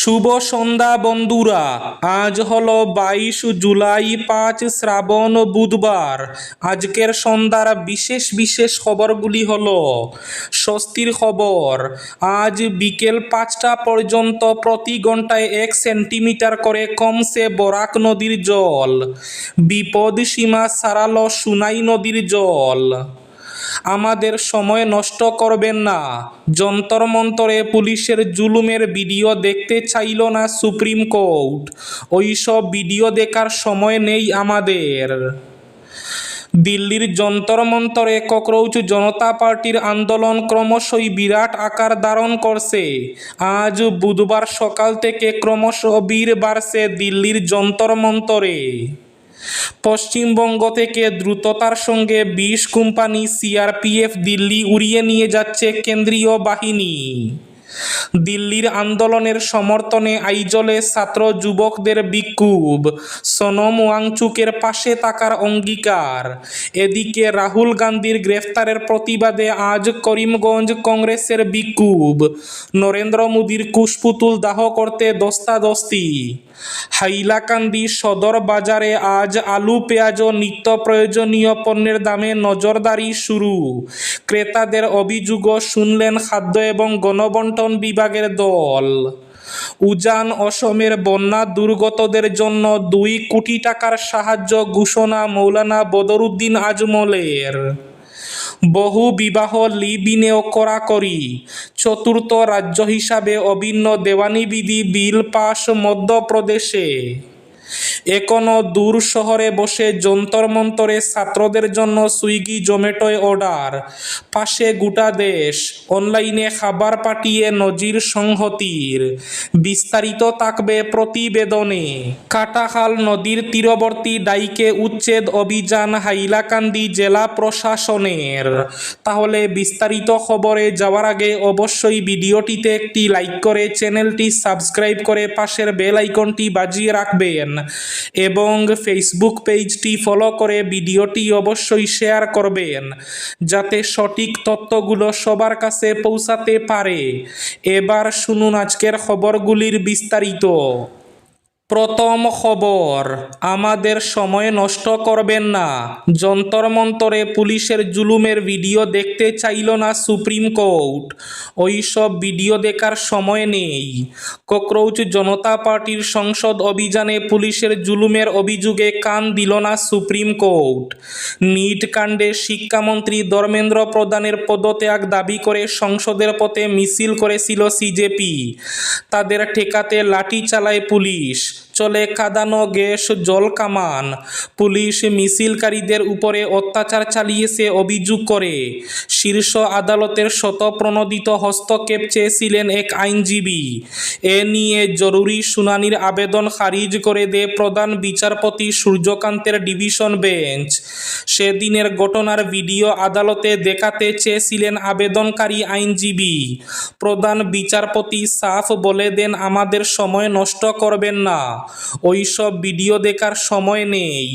শুভ সন্ধ্যা বন্ধুরা। আজ হলো 22 জুলাই, 5 শ্রাবণ, বুধবার। আজকের সন্ধ্যার বিশেষ বিশেষ খবরগুলি হলো: স্বস্তির খবর, আজ বিকেল 5টা পর্যন্ত প্রতি ঘন্টায় 1 সেন্টিমিটার করে কমছে বরাক নদীর জল। বিপদ সীমা ছাড়ালো সুনাই নদীর জল। আমাদের সময় নষ্ট করবেন না, যন্তর মন্তরে পুলিশের জুলুমের ভিডিও দেখতে চাইল না সুপ্রিম কোর্ট। ওইসব ভিডিও দেখার সময় নেই আমাদের। দিল্লির যন্তর মন্তরে ককরোচ জনতা পার্টির আন্দোলন ক্রমশই বিরাট আকার ধারণ করছে। আজ বুধবার সকাল থেকে ক্রমশ ভিড় বাড়ছে দিল্লির যন্তর মন্তরে। পশ্চিমবঙ্গ থেকে দ্রুততার সঙ্গে 20 কোম্পানি সিআরপিএফ দিল্লি উড়িয়ে নিয়ে যাচ্ছে কেন্দ্রীয় বাহিনী। দিল্লির আন্দোলনের সমর্থনে আইজলে ছাত্র যুবকদের বিক্ষোভ, সোনম ওয়াংচুকের পাশে থাকার অঙ্গীকার। এদিকে রাহুল গান্ধীর গ্রেফতারের প্রতিবাদে আজ করিমগঞ্জ কংগ্রেসের বিক্ষোভ। নরেন্দ্র মোদীর কুশপুতুল দাহ করতে ধস্তাধস্তি। হাইলাকান্দি সদর বাজারে আজ আলু, পেঁয়াজ ও নিত্য প্রয়োজনীয় পণ্যের দামে নজরদারি শুরু। ক্রেতাদের অভিযোগ শুনলেন খাদ্য এবং গণবণ্টন বিভাগের দল। উজান অসমের বন্যা দুর্গতদের জন্য 2 কোটি টাকার সাহায্য ঘোষণা মৌলানা বদরুদ্দিন আজমলের। বহু বিবাহ লিভ-ইনেও কড়াকড়ি। চতুর্থ রাজ্য হিসাবে অভিন্ন দেওয়ানি বিধি বিল পাস মধ্যপ্রদেশে। এখনো দূর শহরে বসে যন্তর মন্তরে ছাত্রদের জন্য সুইগি জোম্যাটোয় অর্ডার। পাশে গোটা দেশ, অনলাইনে খাবার পাঠিয়ে নজির সংহতির। বিস্তারিত থাকবে প্রতিবেদনে। কাটাখাল নদীর তীরবর্তী ডাইকে উচ্ছেদ অভিযান হাইলাকান্দি জেলা প্রশাসনের। তাহলে বিস্তারিত খবরে যাওয়ার আগে অবশ্যই ভিডিওটিতে একটি লাইক করে চ্যানেলটি সাবস্ক্রাইব করে পাশের বেল আইকনটি বাজিয়ে রাখবেন এবং ফেসবুক পেজটি ফলো করে ভিডিওটি অবশ্যই শেয়ার করবেন, যাতে সঠিক তথ্যগুলো সবার কাছে পৌঁছাতে পারে। এবার শুনুন আজকের খবরগুলির বিস্তারিত। প্রথম খবর, আমাদের সময় নষ্ট করবেন না, যন্তর মন্তরে পুলিশের জুলুমের ভিডিও দেখতে চাইল না সুপ্রিম কোর্ট। ওইসব ভিডিও দেখার সময় নেই। ককরোচ জনতা পার্টির সংসদ অভিযানে পুলিশের জুলুমের অভিযোগে কান দিল না সুপ্রিম কোর্ট। নিট কাণ্ডে শিক্ষামন্ত্রী ধর্মেন্দ্র প্রধানের পদত্যাগ দাবি করে সংসদের পথে মিছিল করেছিল সিজেপি। তাদের ঠেকাতে লাঠি চালায় পুলিশ। চলে কাঁদানো গ্যাস জল কামান। পুলিশ মিছিলকারীদের উপরে অত্যাচার চালিয়েছে অভিযোগ করে শীর্ষ আদালতের স্বতঃপ্রণোদিত হস্তক্ষেপ চেয়েছিলেন এক আইনজীবী। এ নিয়ে জরুরি শুনানির আবেদন খারিজ করে দেয় প্রধান বিচারপতি সূর্যকান্তের ডিভিশন বেঞ্চ। সেদিনের ঘটনার ভিডিও আদালতে দেখাতে চেয়েছিলেন আবেদনকারী আইনজীবী। প্রধান বিচারপতি সাফ বলে দেন, আমাদের সময় নষ্ট করবেন না, ওইসব ভিডিও দেখার সময় নেই।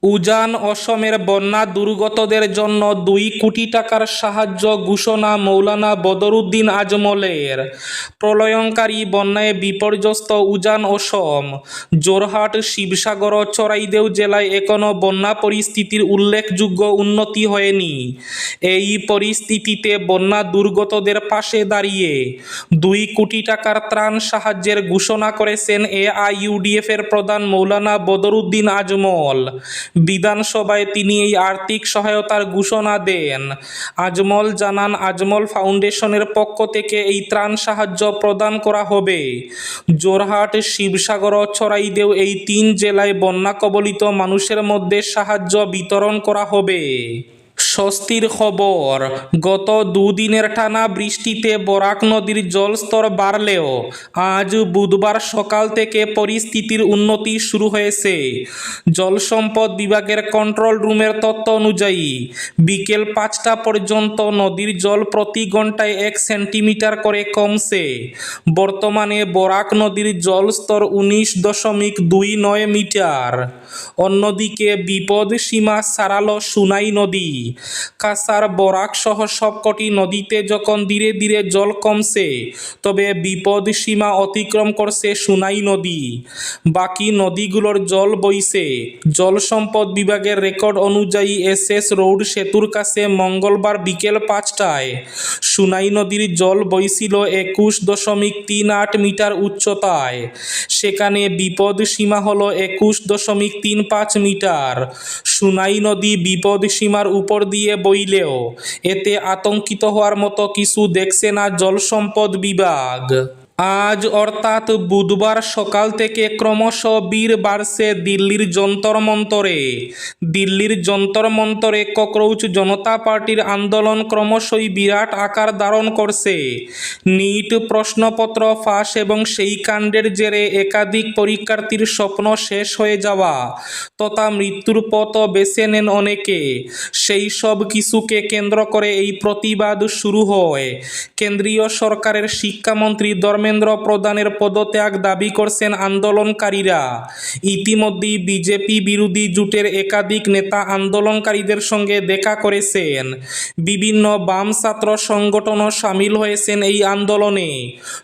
উজান অসমের বন্যা দুর্গতদের জন্য 2 কোটি টাকার সাহায্য ঘোষণা মৌলানা বদরুদ্দিন আজমলের। প্রলয়ঙ্কারী বন্যায় বিপর্যস্ত উজান অসম, জোরহাট, শিবসাগর ও চড়াইদেউ জেলায় এখনও বন্যা পরিস্থিতির উল্লেখযোগ্য উন্নতি হয়নি। এই পরিস্থিতিতে বন্যা দুর্গতদের পাশে দাঁড়িয়ে 2 কোটি টাকার ত্রাণ সাহায্যের ঘোষণা করেছেন এআইইউডিএফের প্রধান মৌলানা বদরুদ্দিন আজমল। বিধানসভায় তিনি এই আর্থিক সহায়তার ঘোষণা দেন। আজমল জানান, আজমল ফাউন্ডেশনের পক্ষ থেকে এই ত্রাণ সাহায্য প্রদান করা হবে। জোরহাট, শিবসাগর ও চড়াইদেউ এই 3 জেলায় বন্যা কবলিত মানুষের মধ্যে সাহায্য বিতরণ করা হবে। স্বস্তির খবর, গত 2 দিনের টানা বৃষ্টিতে বরাক নদীর জলস্তর বাড়লেও আজ বুধবার সকাল থেকে পরিস্থিতির উন্নতি শুরু হয়েছে। জলসম্পদ বিভাগের কন্ট্রোল রুমের তথ্য অনুযায়ী বিকেল 5টা পর্যন্ত নদীর জল প্রতি ঘন্টায় 1 সেন্টিমিটার করে কমছে। বর্তমানে বরাক নদীর জলস্তর 19.29 মিটার। অন্যদিকে বিপদ সীমা ছাড়ালো সুনাই নদী। কাসার, বরাক সহ সবকটি নদীতে যখন ধীরে ধীরে জল কমছে, তবে বিপদ সীমা অতিক্রম করছে সুনাই নদী। বাকি নদীগুলোর জল বইছে। জল সম্পদ বিভাগের রেকর্ড অনুযায়ী এসএস রোড সেতুর কাছে মঙ্গলবার বিকেল 5টায় সুনাই নদীর জল বইছিল 21.38 মিটার উচ্চতায়। সেখানে বিপদ সীমা হল 21.35 মিটার। সুনাই নদী বিপদ সীমার উপর দিয়ে বইলেও এতে আতঙ্কিত হওয়ার মতো কিছু দেখছে না জল সম্পদ বিভাগ। আজ অর্থাৎ বুধবার সকাল থেকে ক্রমশ ভিড় বাড়ছে দিল্লির যন্তর মন্তরে। দিল্লির যন্তর মন্তরে ককরোচ জনতা পার্টির আন্দোলন ক্রমশই বিরাট আকার ধারণ করছে। নিট প্রশ্নপত্র ফাঁস এবং সেই কাণ্ডের জেরে একাধিক পরীক্ষার্থীর স্বপ্ন শেষ হয়ে যাওয়া তথা মৃত্যুর পথও বেছে নেন অনেকে। সেই সব কিছুকে কেন্দ্র করে এই প্রতিবাদ শুরু হয়। কেন্দ্রীয় সরকারের শিক্ষামন্ত্রী ধর্মেন্দ্র প্রধানের পদত্যাগ দাবি করছেন আন্দোলনকারীরা। ইতিমধ্যেই বিজেপি বিরোধী জোটের একাধিক নেতা আন্দোলনকারীদের সঙ্গে দেখা করেছেন। বিভিন্ন বাম ছাত্র সংগঠনও সামিল হয়েছেন এই আন্দোলনে।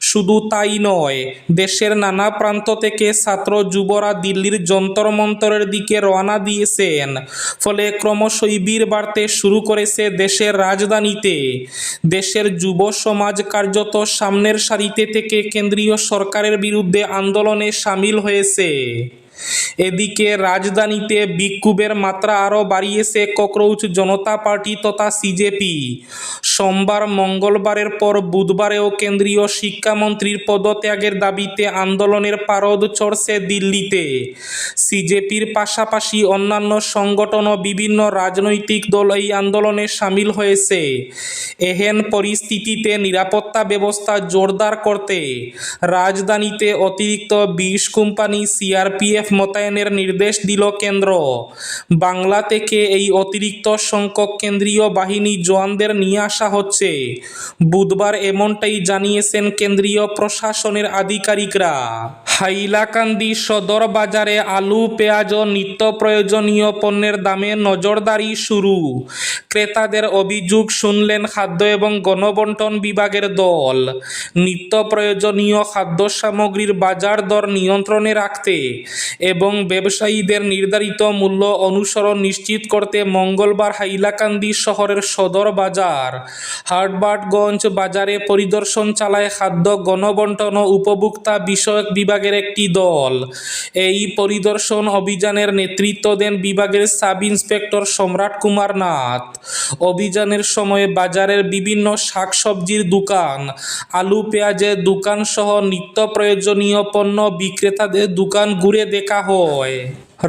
শুধু তাই নয়, দেশের নানা প্রান্ত থেকে ছাত্র যুবরা দিল্লির যন্তর মন্তরের দিকে রওনা দিয়েছেন। ফলে ক্রমশই ভিড় বাড়তে শুরু করেছে দেশের রাজধানীতে। দেশের যুব সমাজ কার্যত সামনের সারিতে থেকে কেন্দ্রীয় সরকারের বিরুদ্ধে আন্দোলনে সামিল হয়েছে। এদিকে রাজধানীতে বিক্ষোভের মাত্রা আরও বাড়িয়েছে ককরোচ জনতা পার্টি তথা সিজেপি। সোমবার মঙ্গলবারের পর বুধবারেও কেন্দ্রীয় শিক্ষামন্ত্রীর পদত্যাগের দাবিতে আন্দোলনের পারদ চড়ছে দিল্লিতে। সিজেপির পাশাপাশি অন্যান্য সংগঠন ও বিভিন্ন রাজনৈতিক দল এই আন্দোলনে সামিল হয়েছে। এহেন পরিস্থিতিতে নিরাপত্তা ব্যবস্থা জোরদার করতে রাজধানীতে অতিরিক্ত 20 কোম্পানি সিআরপিএফ মোতায়েনের নির্দেশ দিল কেন্দ্র। বাংলা থেকে এই অতিরিক্ত সংখ্যক কেন্দ্রীয় বাহিনী জওয়ানদের নিয়ে আসা হচ্ছে। বুধবার এমনটাই জানিয়েছেন কেন্দ্রীয় প্রশাসনের আধিকারিকরা। হাইলাকান্দি সদর বাজারে আলু, পেঁয়াজ ও নিত্য প্রয়োজনীয় পণ্যের দামে নজরদারি শুরু। ক্রেতাদের অভিযোগ শুনলেন খাদ্য এবং গণবণ্টন বিভাগের দল। নিত্য প্রয়োজনীয় খাদ্য সামগ্রীর বাজার দর নিয়ন্ত্রণে রাখতে এবং ব্যবসায়ীদের নির্ধারিত মূল্য অনুসরণ নিশ্চিত করতে মঙ্গলবার হাইলাকান্দি শহরের সদর বাজার হাটবাটগঞ্জ বাজারে পরিদর্শন চালায় খাদ্য, গণবণ্টন ও উপভোক্তা বিষয়ক বিভাগের একটি দল। এই পরিদর্শন অভিযানের নেতৃত্ব দেন বিভাগের সাব ইন্সপেক্টর সম্রাট কুমার নাথ। অভিযানের সময় বাজারের বিভিন্ন শাকসবজির দোকান, আলু পেঁয়াজের দোকান সহ নিত্য প্রয়োজনীয় পণ্য বিক্রেতাদের দোকান ঘুরে দেখা হয়।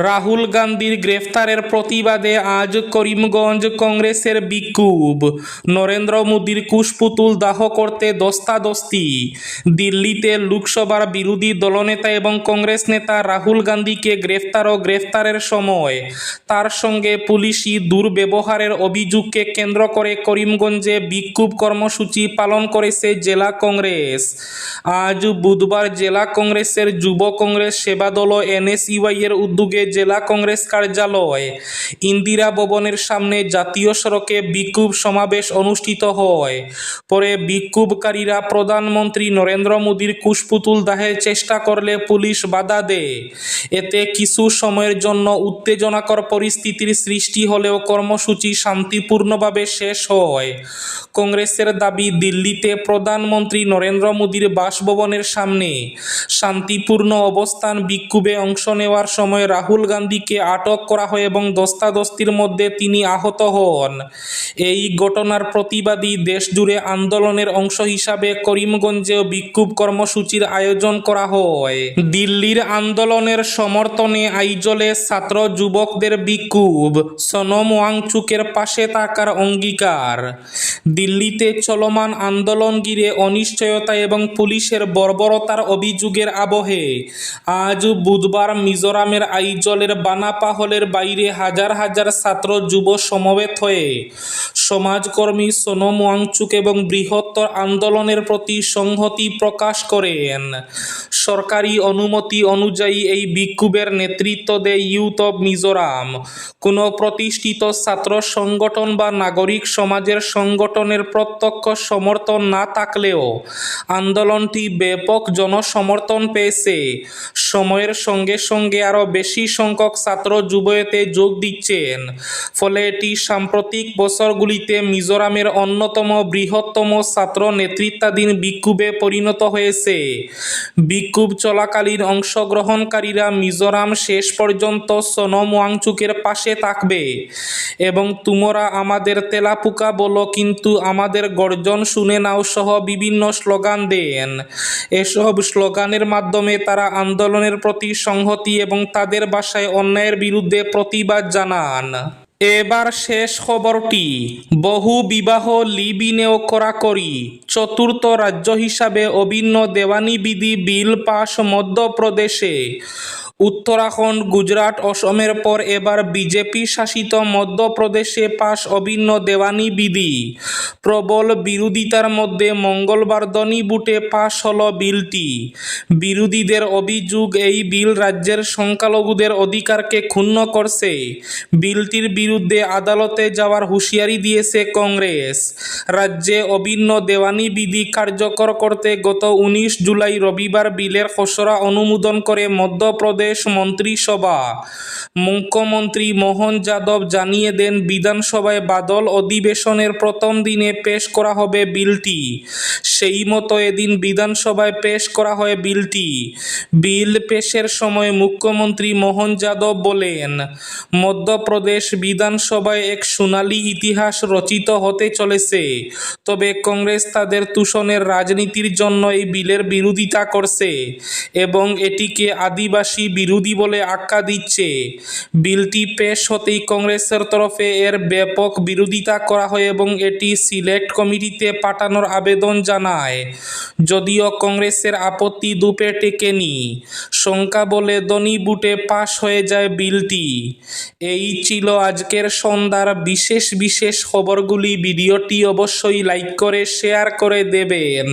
রাহুল গান্ধীর গ্রেফতারের প্রতিবাদে আজ করিমগঞ্জ কংগ্রেসের বিক্ষোভ। নরেন্দ্র মোদীর কুশপুতুল দাহ করতে ধস্তাধস্তি। দিল্লিতে লোকসভার বিরোধী দলনেতা এবং কংগ্রেস নেতা রাহুল গান্ধীকে গ্রেফতার ও গ্রেফতারের সময় তার সঙ্গে পুলিশি দুর্ব্যবহারের অভিযোগকে কেন্দ্র করে করিমগঞ্জে বিক্ষোভ কর্মসূচি পালন করেছে জেলা কংগ্রেস। আজ বুধবার জেলা কংগ্রেসের যুব কংগ্রেস সেবা দল ও এনএসইউআই এর উদ্যোগে জেলা কংগ্রেস কার্যালয় ইন্দিরা ভবনের সামনে জাতীয় সড়কে বিক্ষোভ সমাবেশ অনুষ্ঠিত হয়। পরে বিক্ষোভকারীরা প্রধানমন্ত্রী নরেন্দ্র মোদীর কুশপুতুল দাহের চেষ্টা করলে পুলিশ বাধা দেয়। এতে কিছু সময়ের জন্য উত্তেজনাকর পরিস্থিতির সৃষ্টি হলেও কর্মসূচি শান্তিপূর্ণভাবে শেষ হয়। কংগ্রেসের দাবি, দিল্লিতে প্রধানমন্ত্রী নরেন্দ্র মোদীর বাসভবনের সামনে শান্তিপূর্ণ অবস্থান বিক্ষোভে অংশ নেওয়ার সময় রাহুল গান্ধীকে আটক করা হয় এবং ধস্তাধস্তির মধ্যে তিনি আহত হন। এই ঘটনার প্রতিবাদী দেশজুড়ে আন্দোলনের অংশ হিসাবে করিমগঞ্জেও বিক্ষোভ কর্মসূচির আয়োজন করা হয়। দিল্লির আন্দোলনের সমর্থনে আইজলে ছাত্র যুবকদের বিক্ষোভ, সোনম ওয়াংচুকের পাশে থাকার অঙ্গীকার। দিল্লিতে চলমান আন্দোলন ঘিরে অনিশ্চয়তা এবং পুলিশের বর্বরতার অভিযোগের আবহে আজ বুধবার মিজোরামের আইজল আইজলের বানাপা হলের বাইরে হাজার হাজার ছাত্র যুব সমবেত হয়ে সমাজকর্মী সোনম ওয়াংচুক এবং বৃহত্তর আন্দোলনের প্রতি সংহতি প্রকাশ করেন। সরকারি অনুমতি অনুযায়ী এই বিক্ষোভের নেতৃত্ব দেয় ইউথ অব মিজোরাম। কোনো প্রতিষ্ঠিত ছাত্র সংগঠন বা নাগরিক সমাজের সংগঠনের প্রত্যক্ষ সমর্থন না থাকলেও আন্দোলনটি ব্যাপক জনসমর্থন পেয়েছে। সময়ের সঙ্গে সঙ্গে আরও বেশি সংখ্যক ছাত্র যুব এতে যোগ দিচ্ছেন, ফলে এটি সাম্প্রতিক বছরগুলিতে মিজোরামের অন্যতম বৃহত্তম ছাত্র নেতৃত্বাধীন বিক্ষোভে পরিণত হয়েছে। বিক্ষোভ চলাকালীন অংশগ্রহণকারীরা মিজোরাম শেষ পর্যন্ত সোনম ওয়াংচুকের পাশে থাকবে এবং তোমরা আমাদের তেলাপোকা বলো কিন্তু আমাদের গর্জন শুনে নাও সহ বিভিন্ন স্লোগান দেন। এসব স্লোগানের মাধ্যমে তারা আন্দোলনের প্রতি সংহতি এবং তাদের ভাষায় অন্যায়ের বিরুদ্ধে প্রতিবাদ জানান। এবার শেষ খবরটি, বহু বিবাহ লিভ-ইনেও কড়াকড়ি, চতুর্থ রাজ্য হিসাবে অভিন্ন দেওয়ানি বিধি বিল পাস মধ্যপ্রদেশে। উত্তরাখণ্ড, গুজরাট, অসমের পর এবার বিজেপি শাসিত মধ্যপ্রদেশে পাস অভিন্ন দেওয়ানি বিধি। প্রবল বিরোধিতার মধ্যে মঙ্গলবার ধ্বনিভোটে পাস হল বিলটি। বিরোধীদের অভিযোগ, এই বিল রাজ্যের সংখ্যালঘুদের অধিকারকে ক্ষুণ্ণ করছে। বিলটির বিরুদ্ধে আদালতে যাওয়ার হুঁশিয়ারি দিয়েছে কংগ্রেস। রাজ্যে অভিন্ন দেওয়ানি বিধি কার্যকর করতে গত 19 জুলাই রবিবার বিলের খসড়া অনুমোদন করে মধ্যপ্রদেশ মন্ত্রিসভা। মুখ্যমন্ত্রী মোহন যাদব জানিয়ে দেন, বিধানসভায় বাদল অধিবেশনের প্রথম দিনে পেশ করা হবে বিলটি। সেই মতো এদিন বিধানসভায় পেশ করা হয় বিলটি। বিল পেশের সময় মুখ্যমন্ত্রী মোহন যাদব বলেন, মধ্যপ্রদেশ বিধানসভায় এক সোনালী ইতিহাস রচিত হতে চলেছে। তবে কংগ্রেস তাদের তুষণের রাজনীতির জন্য এই বিলের বিরোধিতা করছে এবং এটিকে আদিবাসী বিরোধী বলে আখ্যা দিচ্ছে। বিলটি পেশ হতেই কংগ্রেসের তরফে এর ব্যাপক বিরোধিতা করা হয় এবং এটি সিলেক্ট কমিটিতে পাঠানোর আবেদন জানায়। যদিও কংগ্রেসের আপত্তি দুপে টেকেনি, সংখ্যাবলে ধ্বনিভোটে পাস হয়ে যায় বিলটি। এই ছিল আজকের সন্ধ্যার বিশেষ খবরগুলি। ভিডিওটি অবশ্যই লাইক করে শেয়ার করে দেবেন।